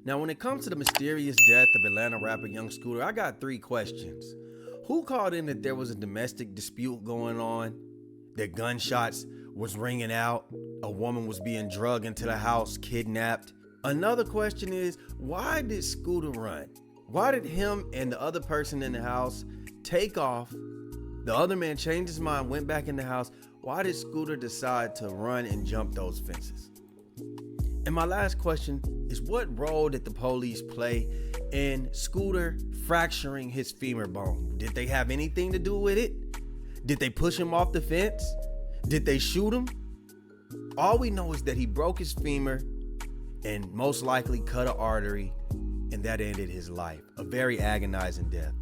Now, when it comes to the mysterious death of Atlanta rapper Young Scooter, I got 3 questions. Who called in that there was a domestic dispute going on? That gunshots was ringing out? A woman was being drugged into the house, kidnapped? Another question is, why did Scooter run? Why did him and the other person in the house take off? The other man changed his mind, went back in the house. Why did Scooter decide to run and jump those fences? And my last question is, what role did the police play in Scooter fracturing his femur bone? Did they have anything to do with it? Did they push him off the fence? Did they shoot him? All we know is that he broke his femur and most likely cut an artery, and that ended his life. A very agonizing death.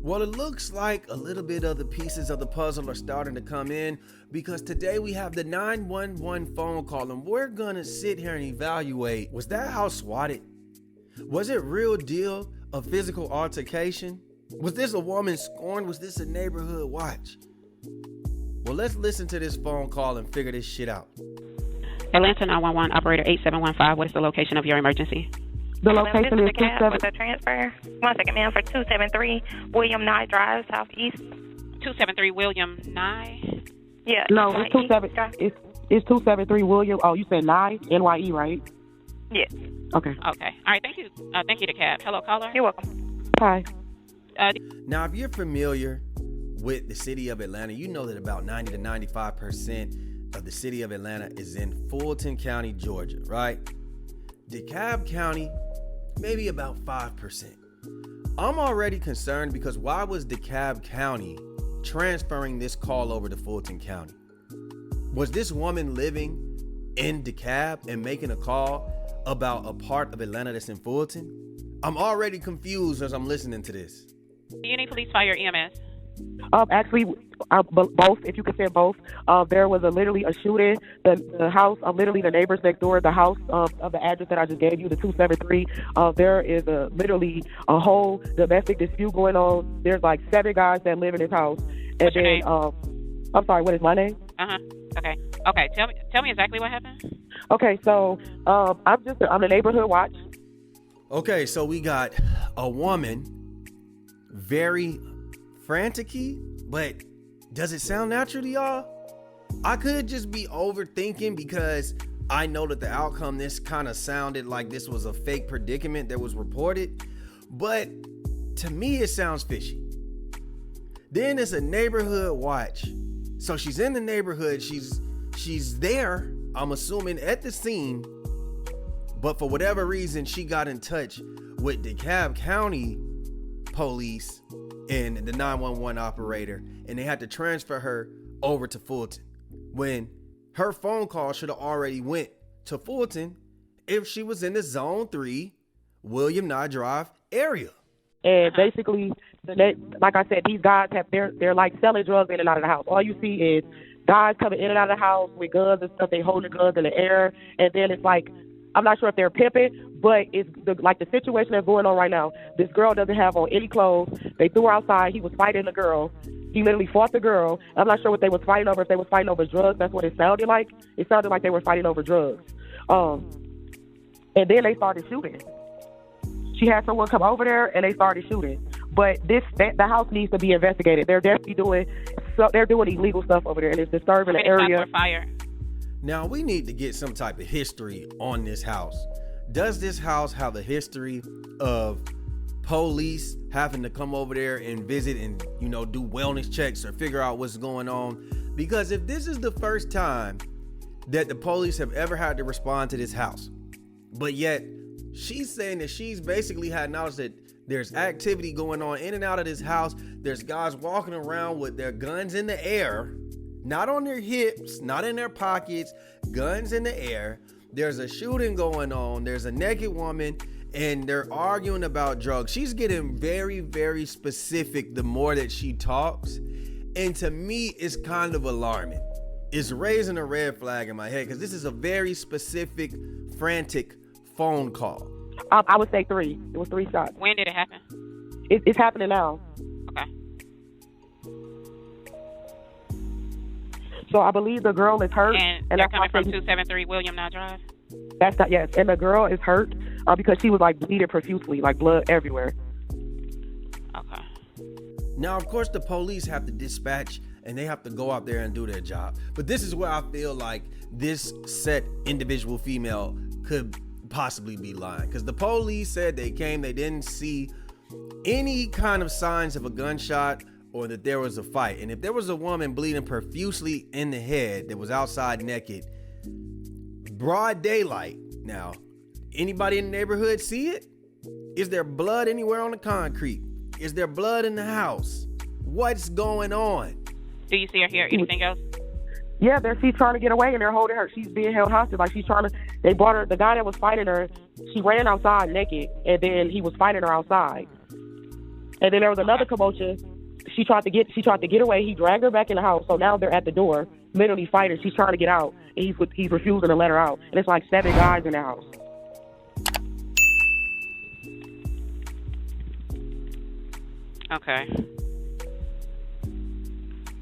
Well, it looks like a little bit of the pieces of the puzzle are starting to come in, because today we have the 911 phone call, and we're gonna sit here and evaluate, was that house swatted? Was it real deal, a physical altercation? Was this a woman scorned? Was this a neighborhood watch? Well, let's listen to this phone call and figure this shit out. Atlanta 911, operator 8715, what is the location of your emergency? The location is 27. With a transfer. 1 second, ma'am, for 273 William Nye Drive, Southeast. 273 William Nye? Yeah. No, it's 273 William. Oh, you said Nye, NYE, right? Yes. Okay. Okay. All right. Thank you. Thank you to Cab. Hello, caller. You're welcome. Hi. Now, if you're familiar with the city of Atlanta, you know that about 90 to 95% of the city of Atlanta is in Fulton County, Georgia, right? DeKalb County, maybe about 5%. I'm already concerned because why was DeKalb County transferring this call over to Fulton County? Was this woman living in DeKalb and making a call about a part of Atlanta that's in Fulton? I'm already confused as I'm listening to this. Do you need police, fire, EMS? Actually, both, if you could say both. There was literally a shooting. The house, literally the neighbors next door, the house of the address that I just gave you, the 273, there is literally a whole domestic dispute going on. There's like 7 guys that live in this house. What's your name? I'm sorry, what is my name? Okay. Okay. Tell me exactly what happened. Okay, so I'm the neighborhood watch. Okay, so we got a woman, very frantic-y, but does it sound natural to y'all? I could just be overthinking because I know that the outcome, this kind of sounded like this was a fake predicament that was reported, but to me it sounds fishy. Then it's a neighborhood watch. So she's in the neighborhood, she's there, I'm assuming at the scene, but for whatever reason she got in touch with DeKalb County police and the 911 operator, and they had to transfer her over to Fulton when her phone call should have already went to Fulton if she was in the Zone 3 William Nye Drive area. And basically, like I said, these guys they're like selling drugs in and out of the house. All you see is guys coming in and out of the house with guns and stuff. They holding guns in the air, and then it's like, I'm not sure if they're pimping, but it's like the situation that's going on right now. This girl doesn't have on any clothes. They threw her outside. He was fighting the girl. He literally fought the girl. I'm not sure what they was fighting over. If they was fighting over drugs, that's what it sounded like. It sounded like they were fighting over drugs. And then they started shooting. She had someone come over there, and they started shooting. But the house needs to be investigated. They're definitely doing illegal stuff over there, and it's disturbing the area. Fire. Now, we need to get some type of history on this house. Does this house have a history of police having to come over there and visit and, do wellness checks or figure out what's going on? Because if this is the first time that the police have ever had to respond to this house, but yet she's saying that she's basically had knowledge that there's activity going on in and out of this house. There's guys walking around with their guns in the air, not on their hips, not in their pockets, guns in the air. There's a shooting going on. There's a naked woman, and they're arguing about drugs. She's getting very, very specific the more that she talks. And to me, it's kind of alarming. It's raising a red flag in my head because this is a very specific, frantic phone call. I would say 3. It was 3 shots. When did it happen? It's happening now. Okay. So I believe the girl is hurt. And they're coming from 273 William Nye Drive? Yes. And the girl is hurt. because she was like bleeding profusely, like blood everywhere. Okay. Now, of course, the police have to dispatch and they have to go out there and do their job. But this is where I feel like this said individual female could possibly be lying, because the police said they came, they didn't see any kind of signs of a gunshot or that there was a fight. And if there was a woman bleeding profusely in the head that was outside naked, broad daylight, now, anybody in the neighborhood see it? Is there blood anywhere on the concrete? Is there blood in the house? What's going on? Do you see or hear anything else? Yeah, she's trying to get away and they're holding her. She's being held hostage. Like they brought her, the guy that was fighting her, she ran outside naked and then he was fighting her outside. And then there was another commotion. She tried to get away. He dragged her back in the house. So now they're at the door, literally fighting. She's trying to get out and he's refusing to let her out. And it's like 7 guys in the house. Okay.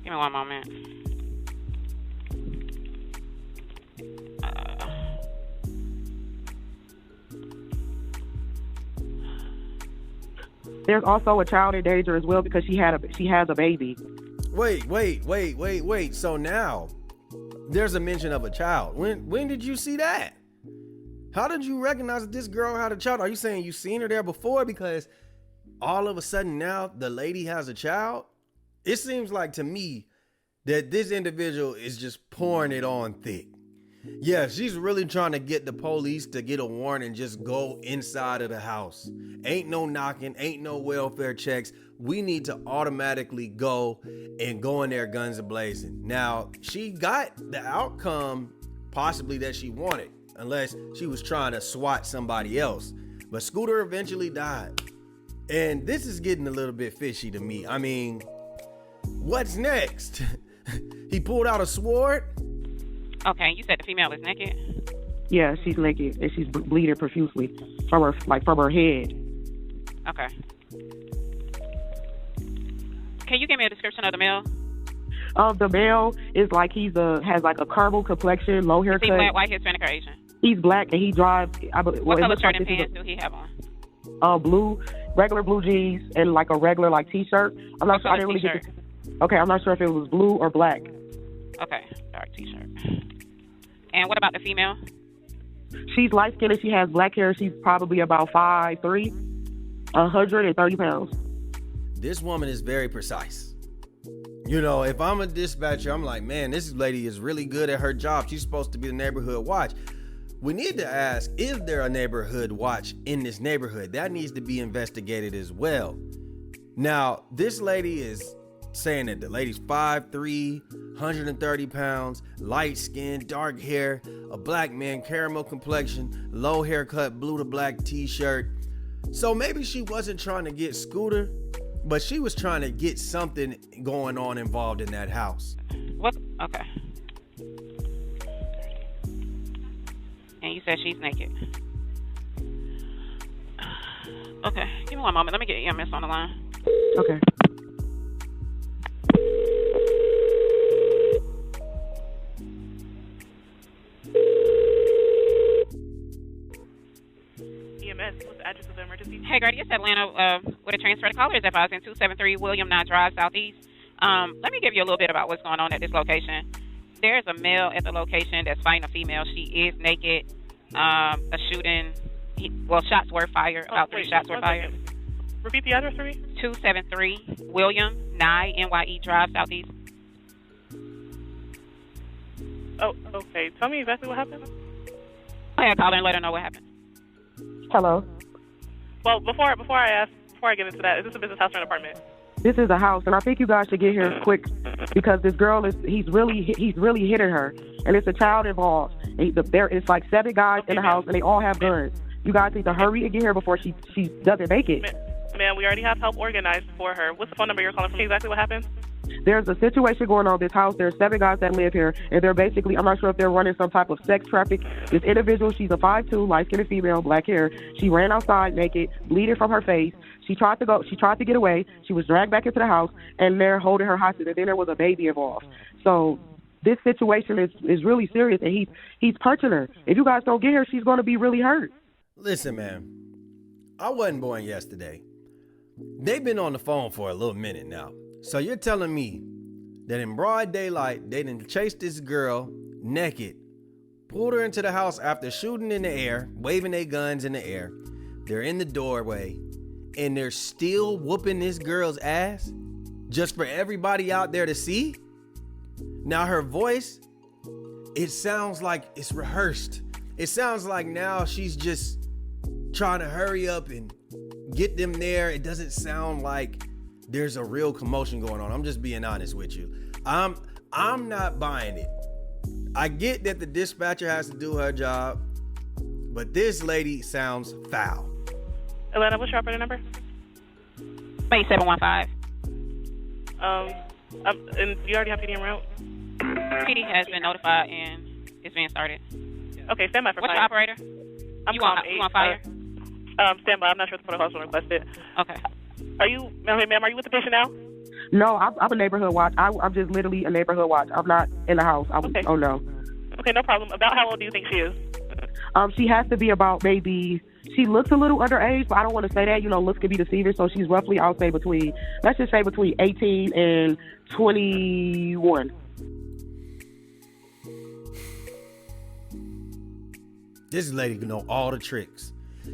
Give me one moment. There's also a child in danger as well because she has a baby. Wait. So now there's a mention of a child. When did you see that? How did you recognize that this girl had a child? Are you saying you seen her there before? Because all of a sudden now the lady has a child? It seems like to me that this individual is just pouring it on thick. Yeah, she's really trying to get the police to get a warrant and just go inside of the house. Ain't no knocking, ain't no welfare checks. We need to automatically go in there guns a-blazing. Now, she got the outcome possibly that she wanted, unless she was trying to swat somebody else. But Scooter eventually died. And this is getting a little bit fishy to me. I mean, what's next? He pulled out a sword? Okay, you said the female is naked? Yeah, she's naked and she's bleeding profusely from her head. Okay. Can you give me a description of the male? The male is like has like a caramel complexion, low haircut. Is he black, white, Hispanic, or Asian? He's black and he drives. What color shirt and pants do he have on? Blue, regular blue jeans and like a regular like t-shirt. I'm not sure. I didn't really get Okay, I'm not sure if it was blue or black. Okay, dark t-shirt. And what about the female? She's light skinned and she has black hair. She's probably about 5'3", 130 pounds. This woman is very precise. You know, if I'm a dispatcher, I'm like, man, this lady is really good at her job. She's supposed to be the neighborhood watch. We need to ask, is there a neighborhood watch in this neighborhood? That needs to be investigated as well. Now, this lady is saying that the lady's 5'3", 130 pounds, light skin, dark hair, a black man, caramel complexion, low haircut, blue to black t-shirt. So maybe she wasn't trying to get Scooter, but she was trying to get something going on involved in that house. What? Okay. And you said she's naked. Okay, give me one moment. Let me get EMS on the line. Okay. What's the address of the emergency? Hey, Grady, it's Atlanta with a transfer. The caller is advised in 273 William Nye Drive, Southeast. Let me give you a little bit about what's going on at this location. There's a male at the location that's fighting a female. She is naked. A shooting. Shots were fired. About 3 shots were fired. Repeat the address for me. 273 William Nye NYE Drive, Southeast. Oh, okay. Tell me exactly what happened. Go ahead, caller, and let her know what happened. Hello. Well, before I get into that, is this a business house or an apartment? This is a house, and I think you guys should get here quick because this girl he's really hitting her, and it's a child involved. It's like 7 guys in the house, and they all have guns. You guys need to hurry and get here before she doesn't make it. Ma'am, we already have help organized for her. What's the phone number you're calling from? Exactly what happened? There's a situation going on in this house. There's 7 guys that live here, and they're basically, I'm not sure if they're running some type of sex traffic. This individual, she's a 5'2", light-skinned female, black hair. She ran outside naked, bleeding from her face. She tried to get away. She was dragged back into the house, and they're holding her hostage, and then there was a baby involved. So this situation is really serious, and he's punching her. If you guys don't get her, she's going to be really hurt. Listen, man, I wasn't born yesterday. They've been on the phone for a little minute now. So you're telling me that in broad daylight, they done chased this girl naked, pulled her into the house after shooting in the air, waving their guns in the air. They're in the doorway, and they're still whooping this girl's ass just for everybody out there to see? Now her voice, it sounds like it's rehearsed. It sounds like now she's just trying to hurry up and get them there. It doesn't sound like there's a real commotion going on. I'm just being honest with you. I'm not buying it. I get that the dispatcher has to do her job, but this lady sounds foul. Atlanta, what's your operator number? 8715. And you already have PD en route? PD has been notified and it's being started. Okay, stand by for What's fire. your operator? You want fire? Stand by. I'm not sure if the protocol's been requested. Okay. Are you, ma'am, are you with the patient now? No, I'm a neighborhood watch. I'm just literally a neighborhood watch. I'm not in the house. Okay. Oh, no. Okay, no problem. About how old do you think she is? She has to be about maybe, she looks a little underage, but I don't want to say that. You know, looks could be deceiving. So she's roughly, I'll say let's just say between 18 and 21. This lady can know all the tricks.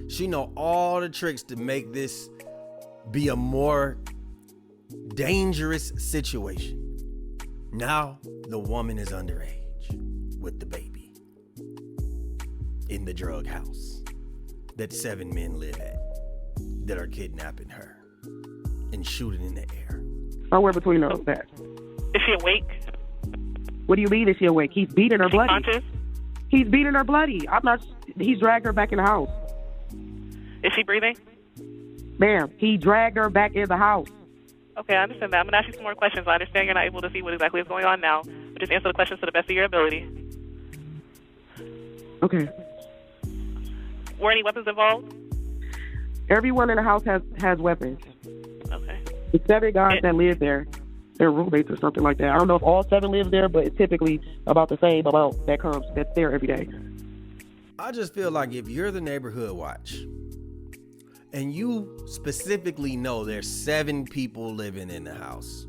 She know all the tricks to make this be a more dangerous situation. Now the woman is underage with the baby in the drug house that 7 men live at that are kidnapping her and shooting in the air. Somewhere between those that. Is she awake? What do you mean is she awake? He's beating her Is she bloody. conscious? He's beating her bloody. He's dragged her back in the house. Is she breathing? Ma'am, he dragged her back in the house. Okay, I understand that. I'm going to ask you some more questions. I understand you're not able to see what exactly is going on now, but just answer the questions to the best of your ability. Okay. Were any weapons involved? Everyone in the house has weapons. Okay. The 7 guys that live there, they're roommates or something like that. I don't know if all 7 live there, but it's typically about the same amount that's there every day. I just feel like if you're the neighborhood watch and you specifically know there's 7 people living in the house,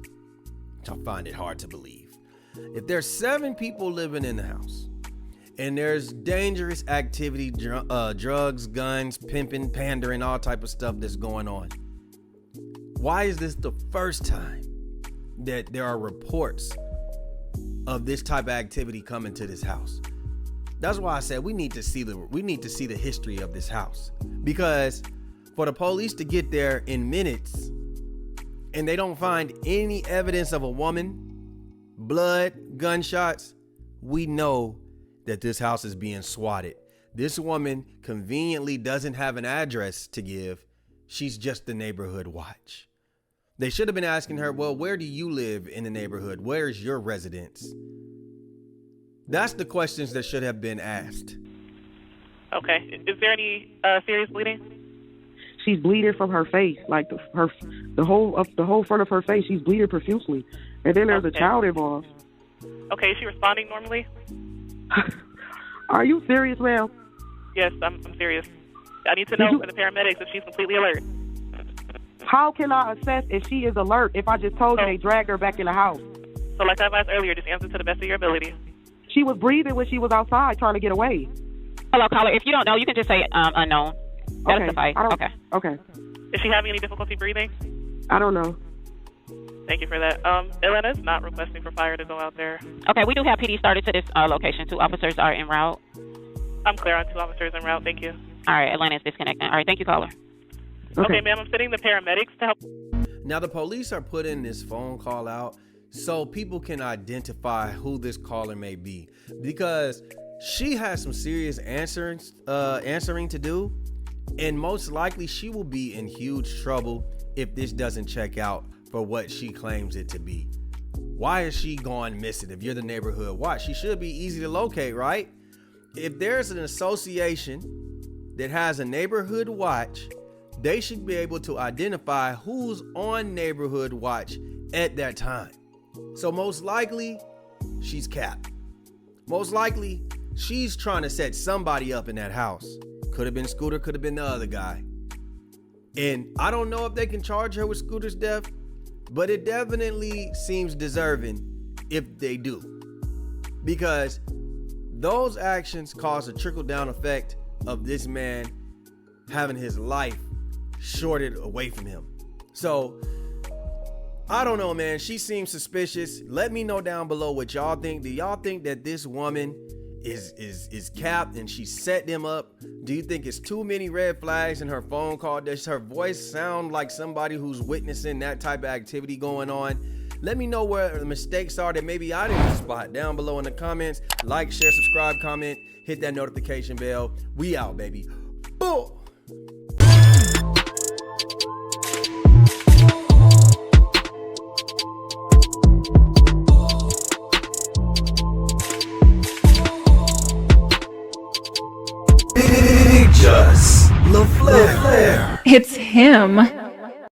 which I find it hard to believe. If there's 7 people living in the house and there's dangerous activity, drugs, guns, pimping, pandering, all type of stuff that's going on, why is this the first time that there are reports of this type of activity coming to this house? That's why I said we need to see the history of this house, because for the police to get there in minutes and they don't find any evidence of a woman, blood, gunshots, we know that this house is being swatted. This woman conveniently doesn't have an address to give. She's just the neighborhood watch. They should have been asking her, well, where do you live in the neighborhood? Where's your residence? That's the questions that should have been asked. Okay. Is there any serious bleeding? She's bleeding from her face, like the whole front of her face. She's bleeding profusely, and then there's a child involved. Okay. Is she responding normally? Are you serious, ma'am? Yes, I'm serious. I need to know for the paramedics if she's completely alert. How can I assess if she is alert if I just told you they dragged her back in the house? So like I advised earlier, just answer to the best of your ability. She was breathing when she was outside trying to get away. Hello, caller. If you don't know, you can just say unknown. That'll suffice. Okay. Okay. Is she having any difficulty breathing? I don't know. Thank you for that. Atlanta's not requesting for fire to go out there. Okay, we do have PD started to this location. 2 officers are en route. I'm clear on 2 officers en route. Thank you. All right, Atlanta's disconnecting. All right, thank you, caller. Okay, ma'am, I'm sending the paramedics to help. Now the police are putting this phone call out so people can identify who this caller may be, because she has some serious answering to do, and most likely she will be in huge trouble if this doesn't check out for what she claims it to be. Why is she gone missing? If you're the neighborhood watch, she should be easy to locate, right? If there's an association that has a neighborhood watch, they should be able to identify who's on neighborhood watch at that time. So most likely she's capped. Most likely she's trying to set somebody up in that house, Could have been Scooter, could have been the other guy. And I don't know if they can charge her with Scooter's death, but it definitely seems deserving if they do. Because those actions cause a trickle-down effect of this man having his life shorted away from him. So, I don't know, man. She seems suspicious. Let me know down below what y'all think. Do y'all think that this woman is capped and she set them up? Do you think it's too many red flags in her phone call? Does her voice sound like somebody who's witnessing that type of activity going on? Let me know where the mistakes are that maybe I didn't spot down below in the comments. Like, share, subscribe, comment, hit that notification bell. We out, baby. Boom. Just LaFlare. It's him.